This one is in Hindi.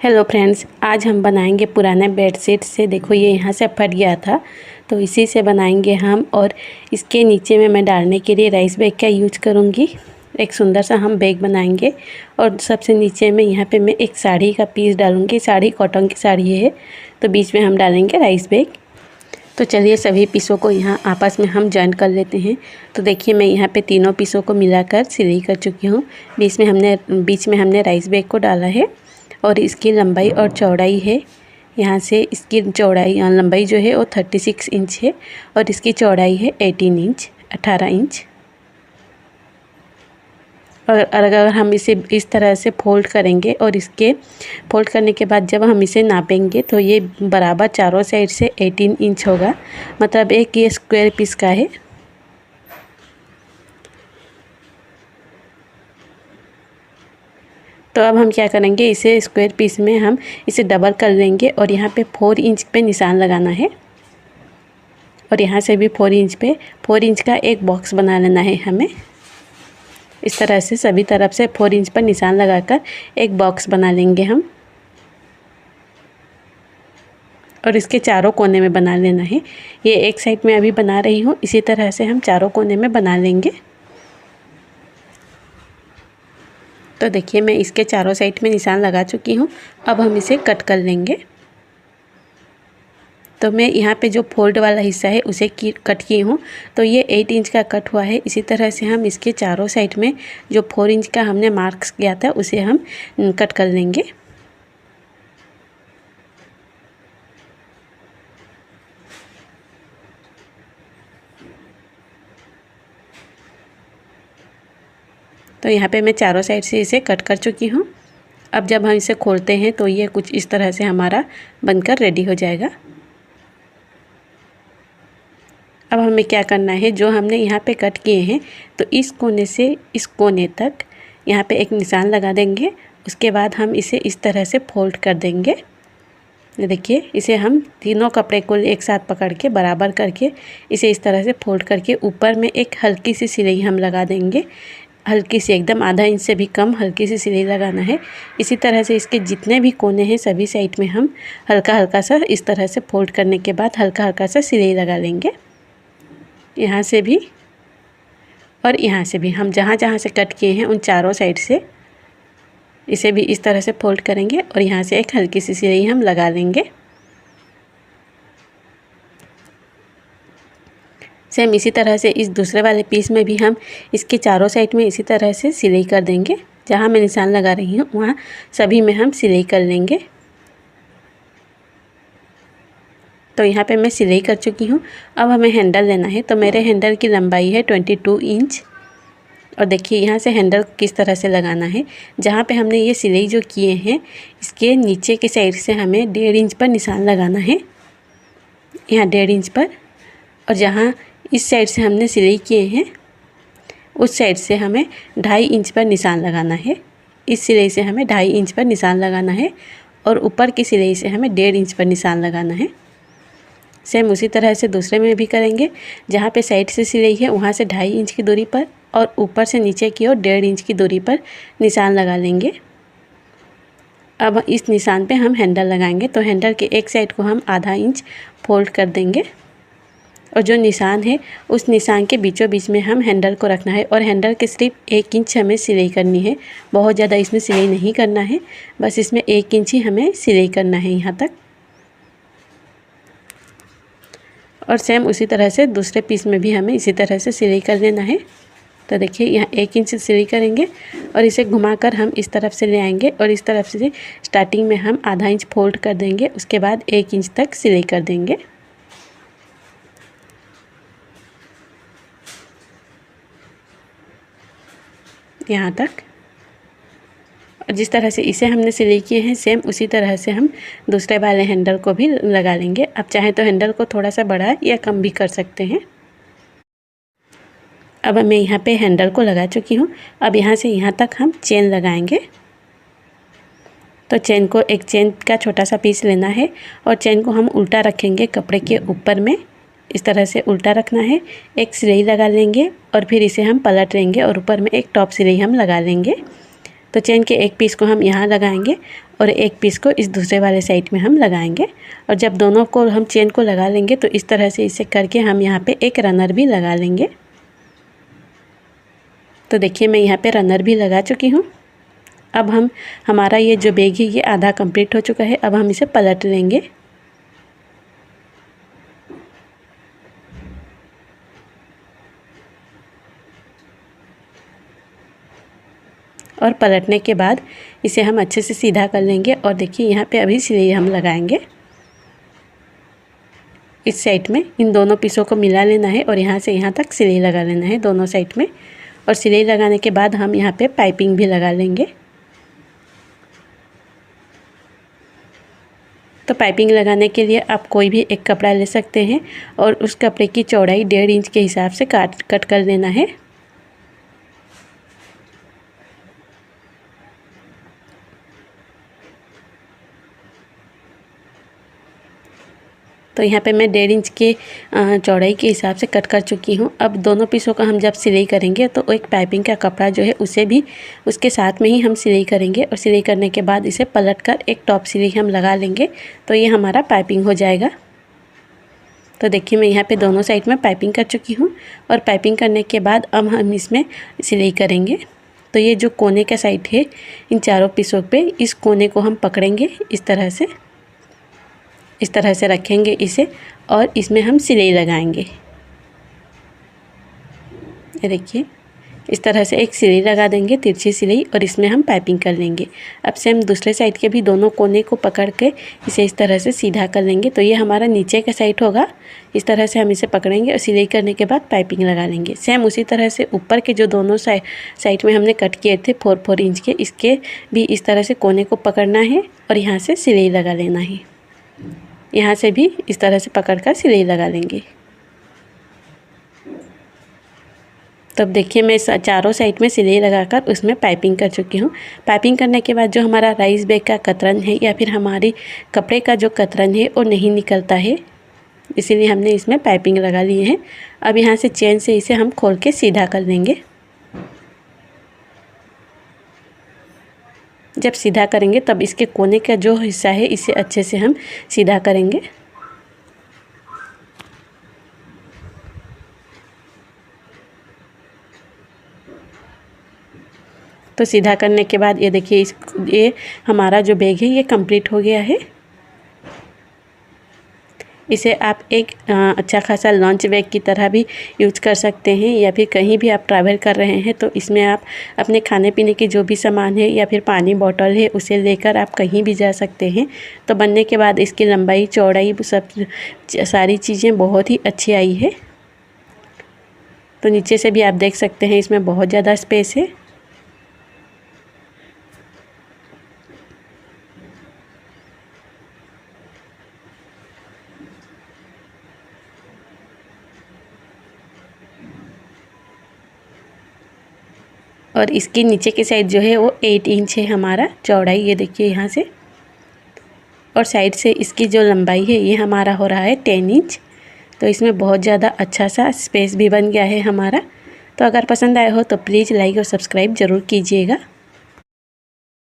हेलो फ्रेंड्स, आज हम बनाएंगे पुराने बेडशीट से। देखो ये यहाँ से फट गया था तो इसी से बनाएंगे हम। और इसके नीचे में मैं डालने के लिए राइस बैग का यूज करूँगी। एक सुंदर सा हम बैग बनाएंगे। और सबसे नीचे में यहाँ पे मैं एक साड़ी का पीस डालूँगी। साड़ी कॉटन की साड़ी है तो बीच में हम डालेंगे राइस बैग। तो चलिए सभी पीसों को यहाँ आपस में हम जॉइन कर लेते हैं। तो देखिए मैं यहाँ पे तीनों पीसों को मिलाकर सिलाई कर चुकी हूँ। बीच में हमने राइस बैग को डाला है और इसकी लंबाई और चौड़ाई है, यहाँ से इसकी चौड़ाई लंबाई जो है वो 36 इंच है और इसकी चौड़ाई है 18 इंच। और अगर हम इसे इस तरह से फोल्ड करेंगे और इसके फोल्ड करने के बाद जब हम इसे नापेंगे तो ये बराबर चारों साइड से 18 इंच होगा। मतलब एक ये स्क्वायर पीस का है। तो अब हम क्या करेंगे, इसे स्क्वायर पीस में हम इसे डबल कर लेंगे और यहाँ पे 4 इंच पे निशान लगाना है। और यहाँ से भी 4 इंच पे 4 इंच का एक बॉक्स बना लेना है हमें। इस तरह से सभी तरफ से 4 इंच पर निशान लगाकर एक बॉक्स बना लेंगे हम। और इसके चारों कोने में बना लेना है। ये एक साइड में अभी बना रही हूँ, इसी तरह से हम चारों कोने में बना लेंगे। तो देखिए मैं इसके चारों साइड में निशान लगा चुकी हूँ। अब हम इसे कट कर लेंगे। तो मैं यहाँ पे जो फोल्ड वाला हिस्सा है उसे कट की हूँ। तो ये 8 इंच का कट हुआ है। इसी तरह से हम इसके चारों साइड में जो 4 इंच का हमने मार्क्स किया था उसे हम कट कर लेंगे। तो यहाँ पे मैं चारों साइड से इसे कट कर चुकी हूँ। अब जब हम इसे खोलते हैं तो ये कुछ इस तरह से हमारा बनकर रेडी हो जाएगा। अब हमें क्या करना है, जो हमने यहाँ पे कट किए हैं तो इस कोने से इस कोने तक यहाँ पे एक निशान लगा देंगे। उसके बाद हम इसे इस तरह से फोल्ड कर देंगे। देखिए इसे हम तीनों कपड़े को एक साथ पकड़ के बराबर करके इसे इस तरह से फोल्ड करके ऊपर में एक हल्की सी सिलाई हम लगा देंगे। हल्की सी, एकदम आधा इंच से भी कम हल्की सी सिलाई लगाना है। इसी तरह से इसके जितने भी कोने हैं सभी साइड में हम हल्का हल्का सा इस तरह से फोल्ड करने के बाद हल्का हल्का सा सिलाई लगा लेंगे। यहाँ से भी और यहाँ से भी हम जहाँ जहाँ से कट किए हैं उन चारों साइड से इसे भी इस तरह से फोल्ड करेंगे और यहाँ से एक हल्की सी सिलाई हम लगा लेंगे। सेम इसी तरह से इस दूसरे वाले पीस में भी हम इसके चारों साइड में इसी तरह से सिलाई कर देंगे। जहाँ मैं निशान लगा रही हूँ वहाँ सभी में हम सिलाई कर लेंगे। तो यहाँ पे मैं सिलाई कर चुकी हूँ। अब हमें हैंडल लेना है। तो मेरे हैंडल की लंबाई है 22 इंच। और देखिए यहाँ से हैंडल किस तरह से लगाना है। जहाँ पे हमने ये सिलाई जो किए हैं इसके नीचे के साइड से हमें 1.5 इंच पर निशान लगाना है, यहाँ 1.5 इंच पर। और जहाँ इस साइड से हमने सिलाई किए हैं उस साइड से हमें 2.5 इंच पर निशान लगाना है। इस सिलाई से हमें 2.5 इंच पर निशान लगाना है और ऊपर की सिलाई से हमें 1.5 इंच पर निशान लगाना है। सेम उसी तरह से दूसरे में भी करेंगे। जहाँ पे साइड से सिलाई है वहाँ से 2.5 इंच की दूरी पर और ऊपर से नीचे की ओर 1.5 इंच की दूरी पर निशान लगा लेंगे। अब इस निशान पे हम हैंडल लगाएंगे। तो हैंडल के एक साइड को हम आधा इंच फोल्ड कर देंगे और जो निशान है उस निशान के बीचों बीच में हम हैंडल को रखना है। और हैंडल के सिर्फ 1 इंच हमें सिलाई करनी है, बहुत ज़्यादा इसमें सिलाई नहीं करना है, बस इसमें 1 इंच ही हमें सिलाई करना है यहाँ तक। और सेम उसी तरह से दूसरे पीस में भी हमें इसी तरह से सिलाई कर लेना है। तो देखिए यहाँ 1 इंच सिलाई करेंगे और इसे घुमाकर हम इस तरफ से ले आएंगे और इस तरफ से स्टार्टिंग में हम आधा इंच फोल्ड कर देंगे। उसके बाद 1 इंच तक सिलाई कर देंगे। यहाँ तक। और जिस तरह से इसे हमने सिलाई किए हैं सेम उसी तरह से हम दूसरे वाले हैंडल को भी लगा लेंगे। आप चाहें तो हैंडल को थोड़ा सा बड़ा या कम भी कर सकते हैं। अब मैं यहाँ पे हैंडल को लगा चुकी हूँ। अब यहाँ से यहाँ तक हम चेन लगाएंगे। तो चेन को एक चेन का छोटा सा पीस लेना है और चेन को हम उल्टा रखेंगे कपड़े के ऊपर में। इस तरह से उल्टा रखना है। एक सिलाई लगा लेंगे और फिर इसे हम पलट लेंगे और ऊपर में एक टॉप सिलाई हम लगा लेंगे। तो चेन के एक पीस को हम यहाँ लगाएंगे और एक पीस को इस दूसरे वाले साइड में हम लगाएंगे। और जब दोनों को हम चेन को लगा लेंगे तो इस तरह से इसे करके हम यहाँ पे एक रनर भी लगा लेंगे। तो देखिए मैं यहाँ पे रनर भी लगा चुकी हूँ। अब हमारा ये जो बैग है ये आधा कंप्लीट हो चुका है। अब हम इसे पलट लेंगे और पलटने के बाद इसे हम अच्छे से सीधा कर लेंगे। और देखिए यहाँ पे अभी सिलाई हम लगाएंगे इस साइड में। इन दोनों पीसों को मिला लेना है और यहाँ से यहाँ तक सिलाई लगा लेना है दोनों साइड में। और सिलाई लगाने के बाद हम यहाँ पे पाइपिंग भी लगा लेंगे। तो पाइपिंग लगाने के लिए आप कोई भी एक कपड़ा ले सकते हैं और उस कपड़े की चौड़ाई 1.5 इंच के हिसाब से कट कर लेना है। तो यहाँ पे मैं 1.5 इंच के चौड़ाई के हिसाब से कट कर चुकी हूँ। अब दोनों पीसों का हम जब सिलाई करेंगे तो एक पाइपिंग का कपड़ा जो है उसे भी उसके साथ में ही हम सिलाई करेंगे। और सिलाई करने के बाद इसे पलटकर एक टॉप सिलाई हम लगा लेंगे तो ये हमारा पाइपिंग हो जाएगा। तो देखिए मैं यहाँ पे दोनों साइड में पाइपिंग कर चुकी हूँ। और पाइपिंग करने के बाद अब हम इसमें सिलाई करेंगे। तो ये जो कोने का साइड है इन चारों पीसों पे, इस कोने को हम पकड़ेंगे इस तरह से रखेंगे इसे और इसमें हम सिलाई लगाएंगे। ये देखिए इस तरह से एक सिलाई लगा देंगे, तिरछी सिलाई, और इसमें हम पाइपिंग कर लेंगे। अब से हम दूसरे साइड के भी दोनों कोने को पकड़ के इसे इस तरह से सीधा कर लेंगे। तो ये हमारा नीचे का साइड होगा। इस तरह से हम इसे पकड़ेंगे और सिलाई करने के बाद पाइपिंग लगा लेंगे। सेम उसी तरह से ऊपर के जो दोनों साइड में हमने कट किए थे 4-4 इंच के, इसके भी इस तरह से कोने को पकड़ना है और यहाँ से सिलाई लगा लेना है। यहाँ से भी इस तरह से पकड़कर सिलाई लगा लेंगे। तब देखिए मैं चारों साइड में सिलाई लगाकर उसमें पाइपिंग कर चुकी हूँ। पाइपिंग करने के बाद जो हमारा राइस बैग का कतरन है या फिर हमारी कपड़े का जो कतरन है वो नहीं निकलता है, इसीलिए हमने इसमें पाइपिंग लगा ली है। अब यहाँ से चेन से इसे हम खोल के सीधा कर देंगे। जब सीधा करेंगे तब इसके कोने का जो हिस्सा है इसे अच्छे से हम सीधा करेंगे। तो सीधा करने के बाद ये देखिए ये हमारा जो बैग है ये कंप्लीट हो गया है। इसे आप एक अच्छा खासा लंच बैग की तरह भी यूज कर सकते हैं, या फिर कहीं भी आप ट्रैवल कर रहे हैं तो इसमें आप अपने खाने पीने के जो भी सामान है या फिर पानी बॉटल है उसे लेकर आप कहीं भी जा सकते हैं। तो बनने के बाद इसकी लंबाई चौड़ाई सब सारी चीज़ें बहुत ही अच्छी आई है। तो नीचे से भी आप देख सकते हैं इसमें बहुत ज़्यादा स्पेस है। और इसके नीचे की साइड जो है वो 8 इंच है हमारा चौड़ाई, ये देखिए यहाँ से। और साइड से इसकी जो लंबाई है ये हमारा हो रहा है 10 इंच। तो इसमें बहुत ज़्यादा अच्छा सा स्पेस भी बन गया है हमारा। तो अगर पसंद आया हो तो प्लीज़ लाइक और सब्सक्राइब ज़रूर कीजिएगा।